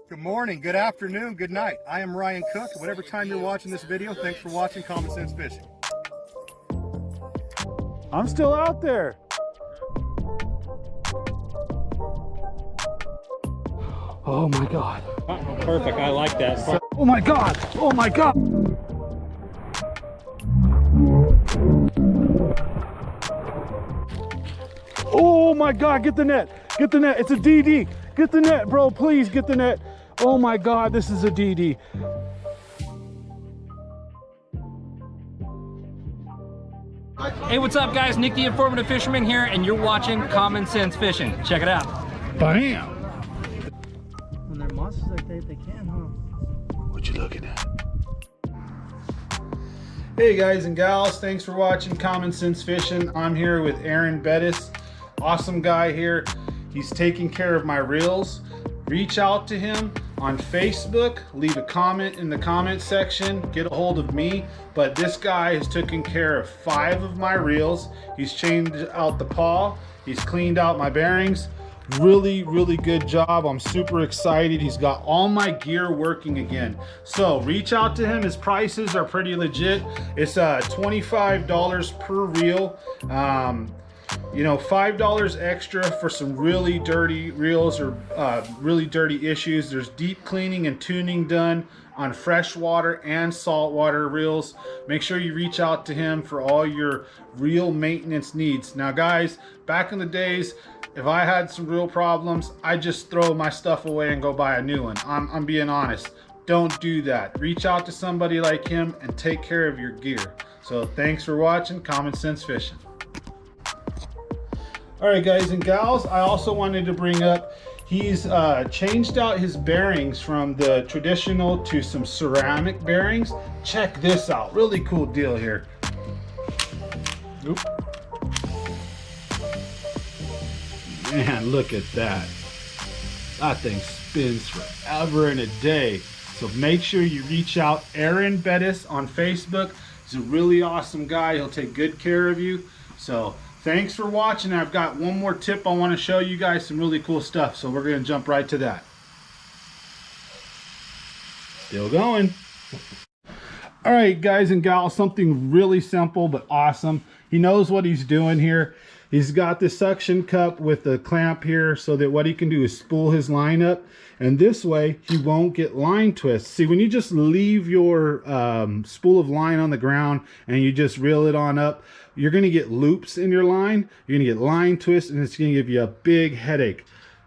Good morning, good afternoon, good night. I am Ryan Cook. Whatever time you're watching this video, thanks for watching Common Sense Fishing. I'm still out there. Oh my God. Perfect, I like that. Oh my God, oh my God. Oh my God, get the net, it's a DD. Get the net, bro, please get the net. Oh my God, this is a DD. Hey, what's up guys? Nick the Informative Fisherman here, and you're watching Common Sense Fishing. Check it out. Bam! When they're monsters like that, they can, huh? What you looking at? Hey guys and gals, thanks for watching Common Sense Fishing. I'm here with Aaron Bettis. Awesome guy here. He's taking care of my reels. Reach out to him on Facebook, leave a comment in the comment section, get a hold of me. But this guy has taken care of 5 of my reels. He's changed out the paw, he's cleaned out my bearings. Really good job. I'm super excited. He's got all my gear working again. So reach out to him. His prices are pretty legit. It's $25 per reel. You know, $5 extra for some really dirty reels or really dirty issues. There's deep cleaning and tuning done on freshwater and saltwater reels. Make sure you reach out to him for all your reel maintenance needs. Now guys, back in the days, if I had some real problems, I just throw my stuff away and go buy a new one. I'm being honest. Don't do that. Reach out to somebody like him and take care of your gear. So thanks for watching Common Sense Fishing. All right guys and gals, I also wanted to bring up, he's changed out his bearings from the traditional to some ceramic bearings. Check this out, really cool deal here. Oop. Man, look at that. That thing spins forever and a day. So make sure you reach out. Aaron Bettis on Facebook. He's a really awesome guy. He'll take good care of you. So thanks for watching. I've got one more tip. I want to show you guys some really cool stuff. So we're going to jump right to that. Still going. All right, guys and gals, something really simple but awesome. He knows what he's doing here. He's got the suction cup with the clamp here so that what he can do is spool his line up. And this way, he won't get line twists. See, when you just leave your spool of line on the ground and you just reel it on up, you're going to get loops in your line. You're going to get line twists, and it's going to give you a big headache.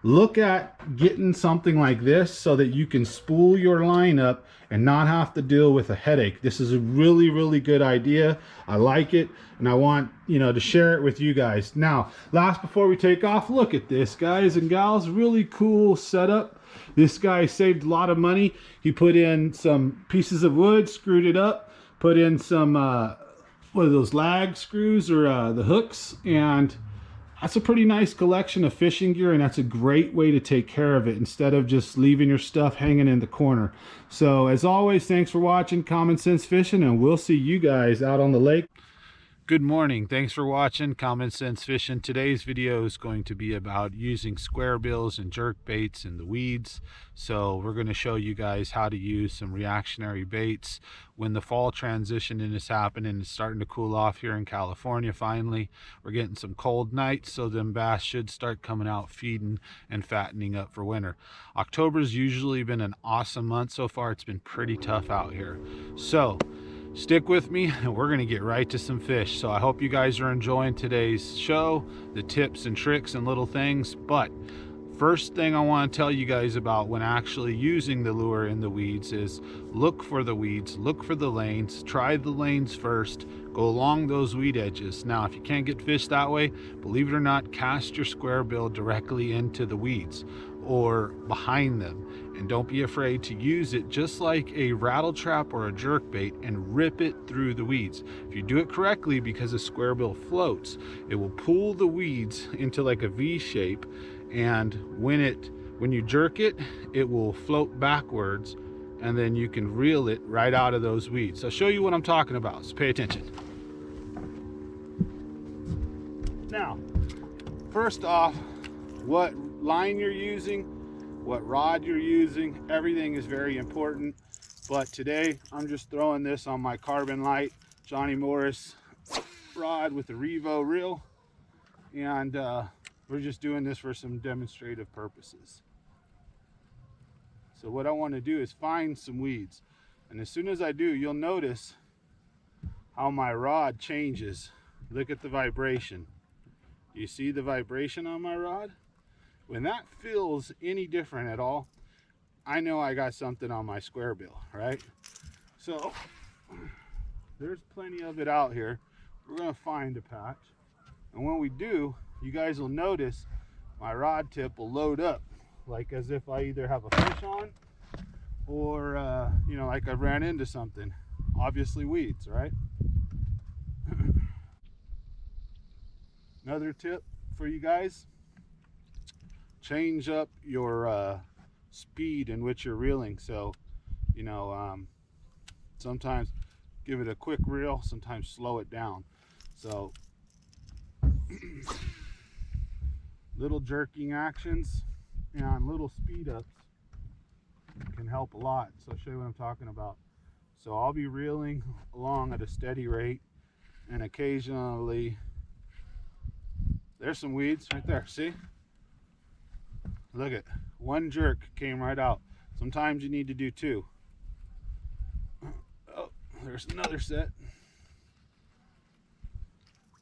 Look at getting something like this so that you can spool your line up and not have to deal with a headache. This is a really good idea. I like it, and I want, you know, to share it with you guys. Now, before we take off, look at this, guys and gals. Really cool setup. This guy saved a lot of money. He put in some pieces of wood, screwed it up, put in some what are those, lag screws or the hooks, and that's a pretty nice collection of fishing gear, and that's a great way to take care of it instead of just leaving your stuff hanging in the corner. So as always, thanks for watching Common Sense Fishing, and we'll see you guys out on the lake. Good morning. Thanks for watching Common Sense Fishing. Today's video is going to be about using square bills and jerk baits in the weeds. So we're going to show you guys how to use some reactionary baits when the fall transition is happening. It's starting to cool off here in California finally. We're getting some cold nights, so them bass should start coming out feeding and fattening up for winter. October's usually been an awesome month so far. It's been pretty tough out here. So stick with me and we're going to get right to some fish. So I hope you guys are enjoying today's show, the tips and tricks and little things. But first thing I want to tell you guys about when actually using the lure in the weeds is look for the weeds, look for the lanes, try the lanes first, go along those weed edges. Now if you can't get fish that way, believe it or not, cast your square bill directly into the weeds or behind them, and don't be afraid to use it just like a rattle trap or a jerk bait and rip it through the weeds. If you do it correctly, because the square bill floats, it will pull the weeds into like a V shape, and when you jerk it, it will float backwards, and then you can reel it right out of those weeds. I'll show you what I'm talking about, so pay attention. Now, first off, what line you're using, what rod you're using. Everything is very important. But today I'm just throwing this on my Carbon Light Johnny Morris rod with the Revo reel, and we're just doing this for some demonstrative purposes. So what I want to do is find some weeds, and as soon as I do, you'll notice how my rod changes. Look at the vibration. Do you see the vibration on my rod? When that feels any different at all, I know I got something on my square bill, right? So there's plenty of it out here. We're gonna find a patch, and when we do, you guys will notice my rod tip will load up, like as if I either have a fish on or you know, like I ran into something. Obviously weeds, right? Another tip for you guys: change up your speed in which you're reeling. So, you know, sometimes give it a quick reel, sometimes slow it down. So little jerking actions and little speed ups can help a lot. So I'll show you what I'm talking about. So I'll be reeling along at a steady rate, and occasionally there's some weeds right there. See? Look at one jerk came right out. Sometimes you need to do two. Oh, there's another set.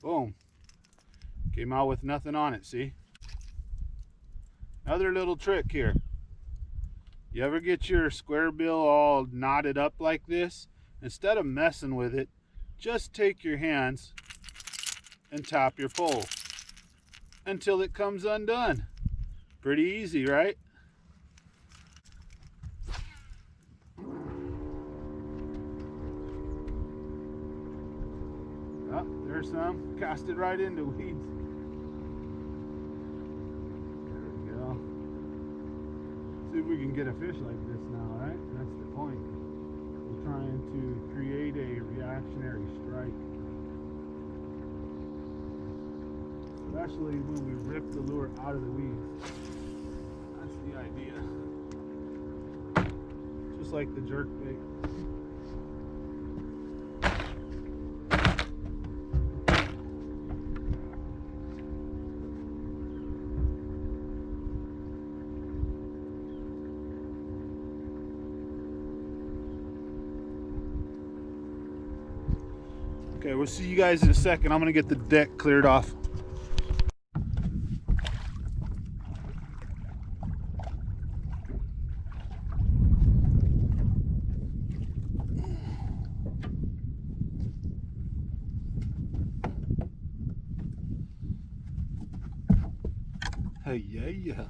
Boom. Came out with nothing on it, see? Another little trick here. You ever get your square bill all knotted up like this? Instead of messing with it, just take your hands and tap your pole until it comes undone. Pretty easy, right? Oh, there's some. Cast it right into weeds. There we go. See if we can get a fish like this now, right? That's the point. We're trying to create a reactionary strike. Especially when we rip the lure out of the weeds. That's the idea. Just like the jerk bait. Okay, we'll see you guys in a second. I'm gonna get the deck cleared off. Hey, yeah.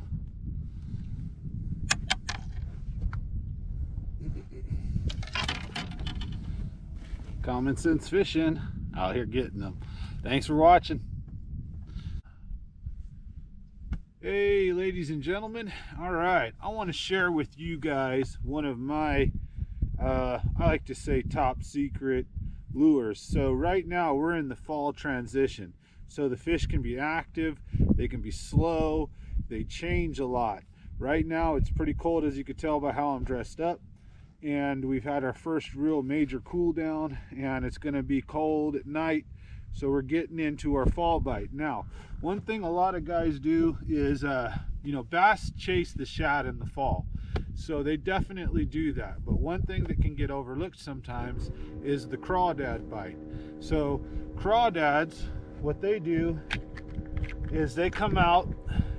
Common sense fishing, out here getting them. Thanks for watching. Hey, ladies and gentlemen. All right, I want to share with you guys one of my, I like to say, top secret lures. So right now we're in the fall transition. So the fish can be active, they can be slow, they change a lot. Right now it's pretty cold, as you can tell by how I'm dressed up, and we've had our first real major cool down, and it's going to be cold at night, so we're getting into our fall bite. Now, one thing a lot of guys do is you know, bass chase the shad in the fall, so they definitely do that. But one thing that can get overlooked sometimes is the crawdad bite. So crawdads, what they do is they come out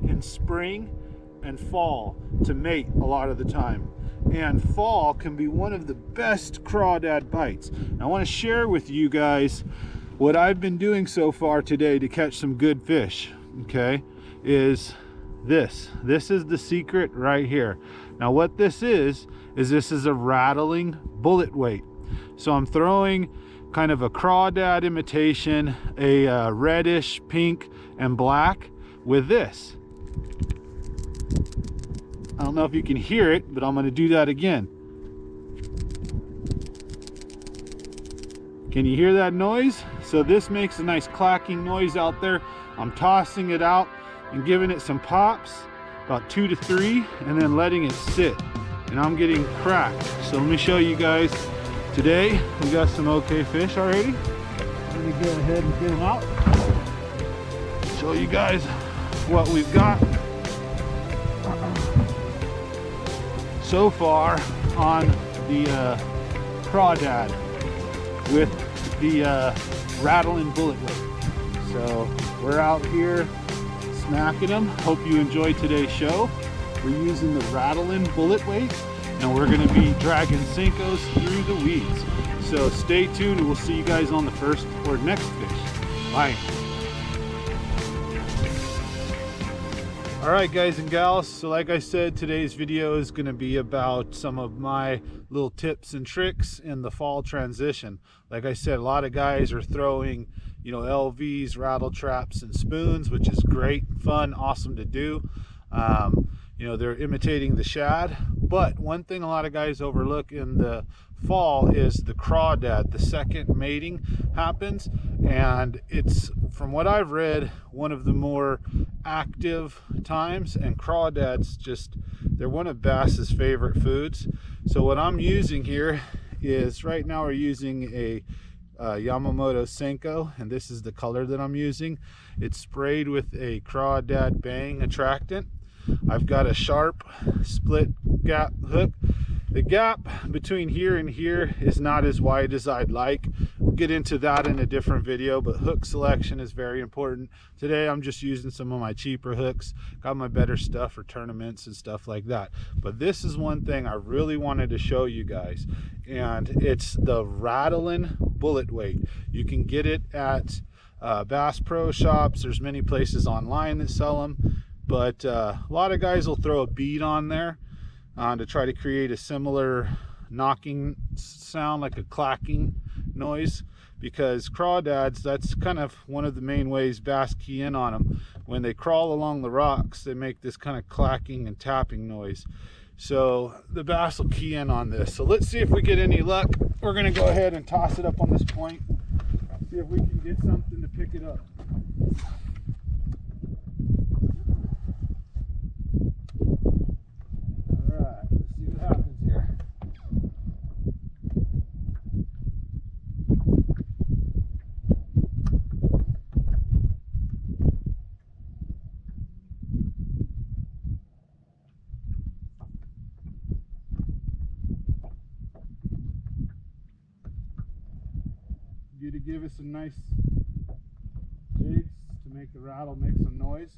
in spring and fall to mate a lot of the time, and fall can be one of the best crawdad bites. I want to share with you guys what I've been doing so far today to catch some good fish. Okay, is this is the secret right here. Now what this is a rattling bullet weight. So I'm throwing kind of a crawdad imitation, a reddish pink and black with this. I don't know if you can hear it, but I'm going to do that again. Can you hear that noise? So this makes a nice clacking noise out there. I'm tossing it out and giving it some pops. about 2 to 3, and then letting it sit. And I'm getting cracked. So let me show you guys. Today we got some okay fish already. Let me go ahead and get them out. Show you guys what we've got so far on the crawdad with the rattling bullet weight. So we're out here smacking them. Hope you enjoyed today's show. We're using the rattling bullet weight, and we're going to be dragging Senkos through the weeds. So stay tuned, and we'll see you guys on the first or next fish. Bye. All right, guys and gals, so like I said, today's video is going to be about some of my little tips and tricks in the fall transition. Like I said, a lot of guys are throwing, you know, LVs, rattle traps, and spoons, which is great, fun, awesome to do. You know, they're imitating the shad, but one thing a lot of guys overlook in the fall is the crawdad. The second mating happens, and it's, from what I've read, one of the more active times, and crawdads just, they're one of bass's favorite foods. So what I'm using here is, right now we're using a Yamamoto Senko, and this is the color that I'm using. It's sprayed with a crawdad bang attractant. I've got a sharp split gap hook. The gap between here and here is not as wide as I'd like. We'll get into that in a different video, but hook selection is very important. Today I'm just using some of my cheaper hooks. Got my better stuff for tournaments and stuff like that. But this is one thing I really wanted to show you guys, and it's the rattling bullet weight. You can get it at Bass Pro Shops. There's many places online that sell them. But a lot of guys will throw a bead on there to try to create a similar knocking sound, like a clacking noise, because crawdads, that's kind of one of the main ways bass key in on them. When they crawl along the rocks, they make this kind of clacking and tapping noise. So the bass will key in on this. So let's see if we get any luck. We're going to go ahead and toss it up on this point, see if we can get something to pick it up. To give us some nice jigs to make the rattle make some noise.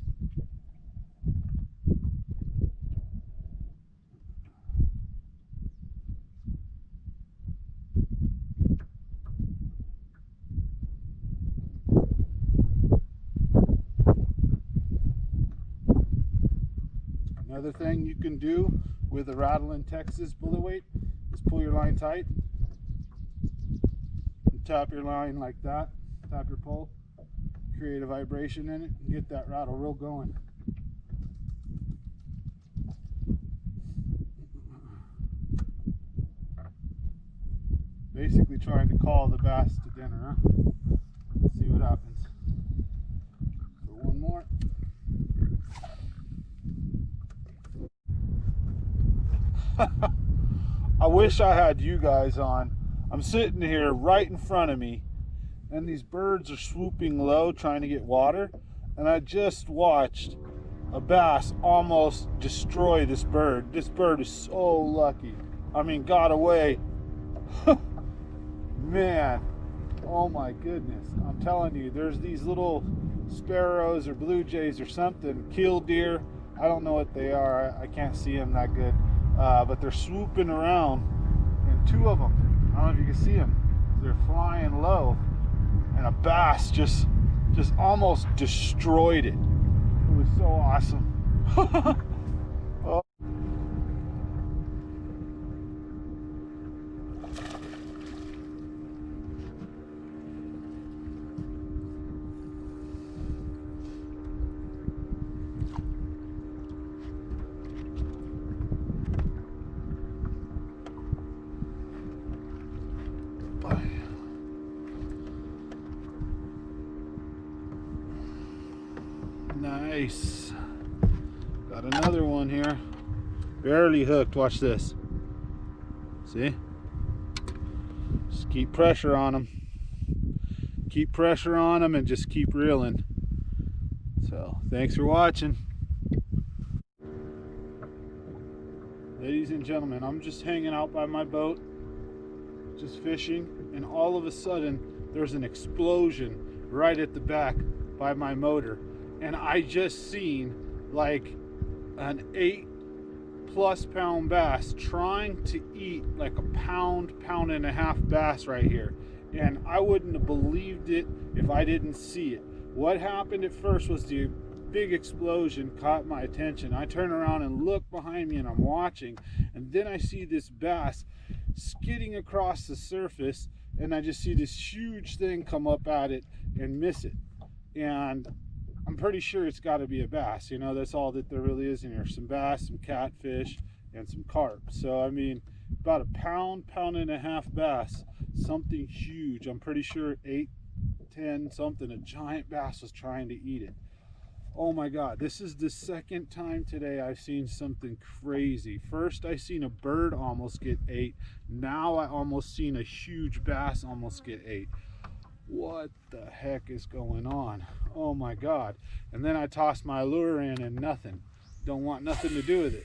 Another thing you can do with a rattling Texas bullet weight is pull your line tight. Tap your line like that, tap your pole, create a vibration in it, and get that rattle real going. Basically trying to call the bass to dinner, huh? Let's see what happens. So one more. I wish I had you guys on. I'm sitting here right in front of me, and these birds are swooping low trying to get water, and I just watched a bass almost destroy this bird. This bird is so lucky. I mean, got away. Man, oh my goodness. I'm telling you, there's these little sparrows or blue jays or something, killdeer. I don't know what they are. I can't see them that good, but they're swooping around, and two of them, I don't know if you can see them. They're flying low, and a bass just almost destroyed it. It was so awesome. Oh. Nice. Got Got another one here. Barely hooked. Watch this. See? Just keep pressure on them. Keep pressure on them and just keep reeling. So, thanks for watching. Ladies and gentlemen, I'm just hanging out by my boat, just fishing, and all of a sudden there's an explosion right at the back by my motor, and I just seen like an 8+ pound bass trying to eat like a pound and a half bass right here, and I wouldn't have believed it if I didn't see it. What happened at first was the big explosion caught my attention. I turn around and look behind me and I'm watching, and then I see this bass skidding across the surface, and I just see this huge thing come up at it and miss it. And I'm pretty sure it's got to be a bass. You know, that's all that there really is in here. Some bass, some catfish, and some carp. So I mean, about a pound and a half bass, something huge. I'm pretty sure 8, 10 something, a giant bass was trying to eat it. Oh my God, this is the second time today I've seen something crazy. First I seen a bird almost get ate. Now I almost seen a huge bass almost get ate. What the heck is going on? Oh my God. And then I tossed my lure in and nothing. Don't want nothing to do with it.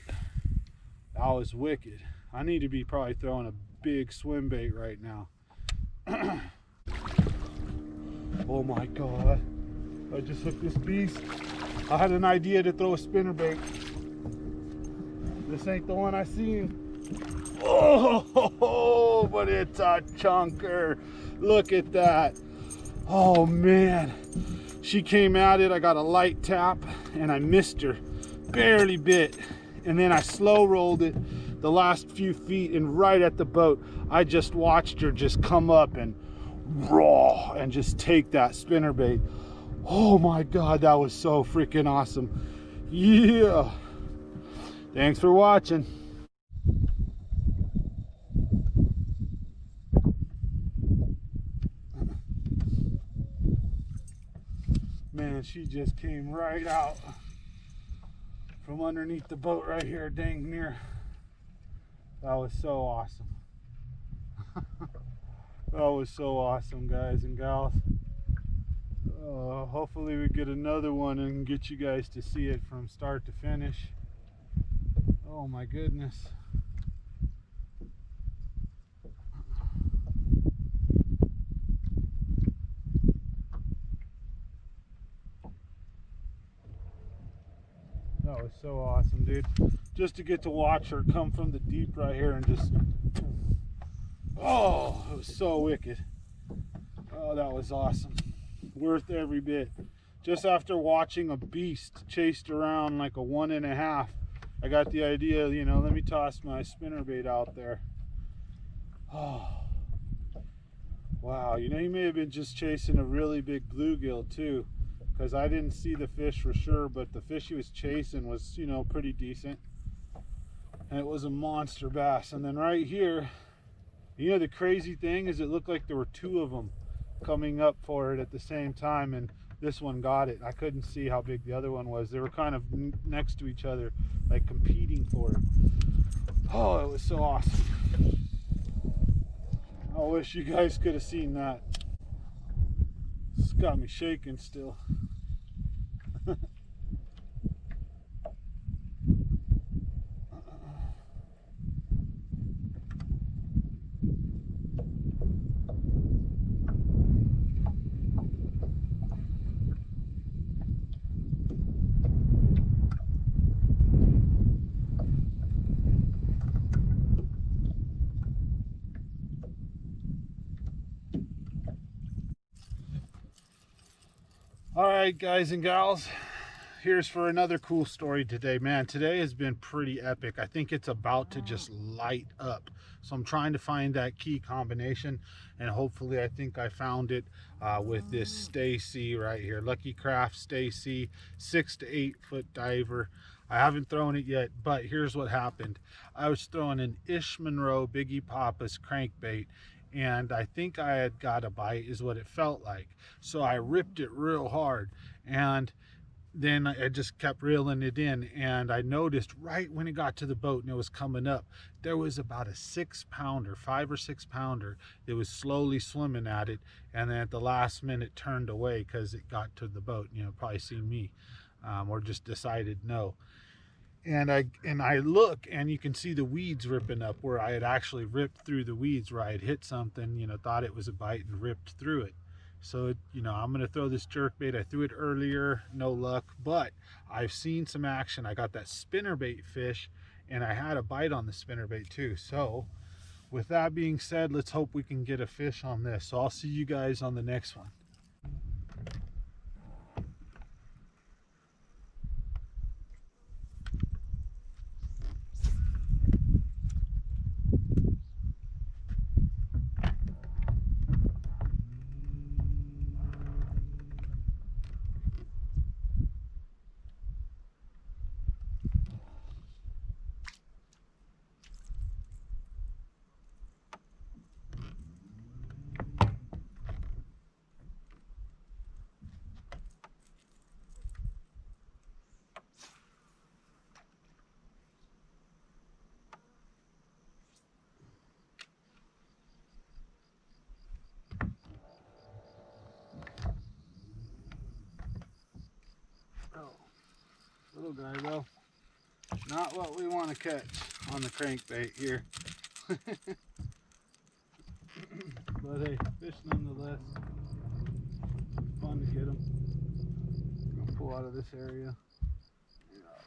That was wicked. I need to be probably throwing a big swim bait right now. Oh my God. I just hooked this beast. I had an idea to throw a spinnerbait. This ain't the one I seen. Oh, but it's a chunker. Look at that. Oh man. She came at it. I got a light tap and I missed her. Barely bit. And then I slow rolled it the last few feet, and right at the boat, I just watched her just come up and raw and just take that spinnerbait. Oh my God, that was so freaking awesome. Yeah. Thanks for watching. Man, she just came right out from underneath the boat right here, dang near. That was so awesome. That was so awesome, guys and gals. Hopefully we get another one and get you guys to see it from start to finish. Oh my goodness. That was so awesome, dude. Just to get to watch her come from the deep right here and just, oh, it was so wicked. Oh, that was awesome. Worth every bit. Just after watching a beast chased around like a 1.5, I got the idea, you know, let me toss my spinnerbait out there. Oh, wow. You know, he may have been just chasing a really big bluegill too, because I didn't see the fish for sure, but the fish he was chasing was, you know, pretty decent. And it was a monster bass. And then right here, you know, the crazy thing is it looked like there were 2 of them coming up for it at the same time, and this one got it. I couldn't see how big the other one was. They were kind of next to each other, like competing for it. Oh, it was so awesome. I wish you guys could have seen that. It's got me shaking still. All right, guys and gals, here's for another cool story today. Man, today has been pretty epic. I think it's about to just light up. So I'm trying to find that key combination, and hopefully I think I found it with this Stacy right here. Lucky Craft Stacy, 6 to 8 foot diver. I haven't thrown it yet, but here's what happened. I was throwing an Ish Monroe Biggie Papa's crankbait, and I think I had got a bite is what it felt like. So I ripped it real hard, and then I just kept reeling it in, and I noticed right when it got to the boat and it was coming up, there was about a 6-pounder, 5 or 6 pounder that was slowly swimming at it, and then at the last minute turned away because it got to the boat, you know, probably seen me, or just decided no. And I look, and you can see the weeds ripping up where I had actually ripped through the weeds, where I had hit something, you know, thought it was a bite and ripped through it. So, you know, I'm going to throw this jerkbait. I threw it earlier, no luck, but I've seen some action. I got that spinnerbait fish, and I had a bite on the spinnerbait too. So with that being said, let's hope we can get a fish on this. So I'll see you guys on the next one. Oh, little guy though. Not what we want to catch on the crankbait here. But hey, fish nonetheless. Fun to get them. Gonna pull out of this area. Yeah,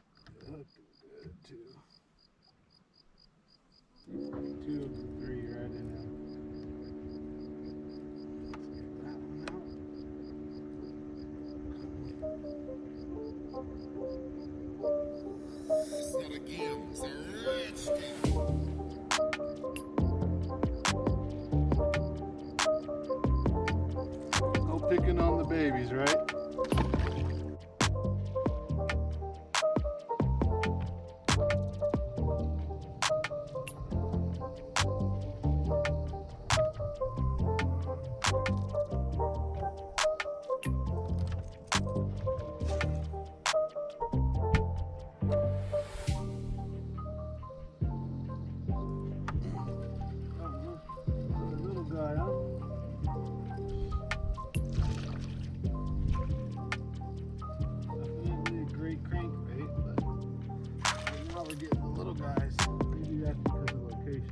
good too. 2 of the 3 right in there. Let's get that one out. Not again. It's a rich no picking on the babies, right? Little guy, huh? Definitely a great crankbait, but right now we're getting the little guys. Maybe that's because of location.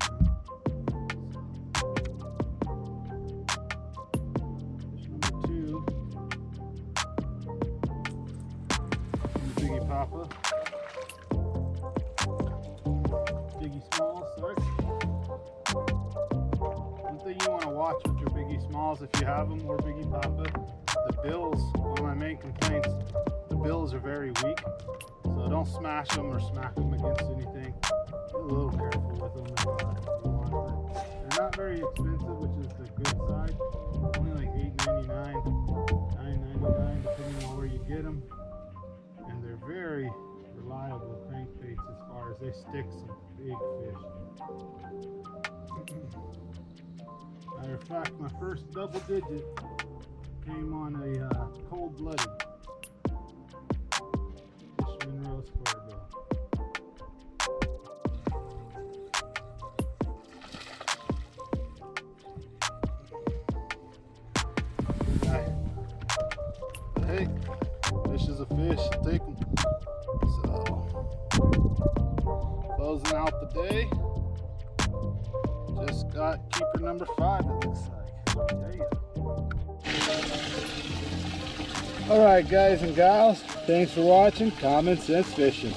Fish number 2. Biggie Papa. Biggie Smalls, sorry. One thing you want to watch with your Biggie Smalls, if you have them, or Biggie Papa, the bills, one of my main complaints, the bills are very weak. So don't smash them or smack them against anything. Be a little careful with them if you want. But they're not very expensive, which is the good side. Only like $8.99, $9.99, depending on where you get them. And they're very reliable crankbaits as far as they stick some big fish. Matter of fact, my first double digit came on a cold-blooded Fishman Row square bill. Hey, fish is a fish, take them. So, closing out the day. Just got keeper number 5, it looks like. Yeah. Alright guys and gals, thanks for watching Common Sense Fishing.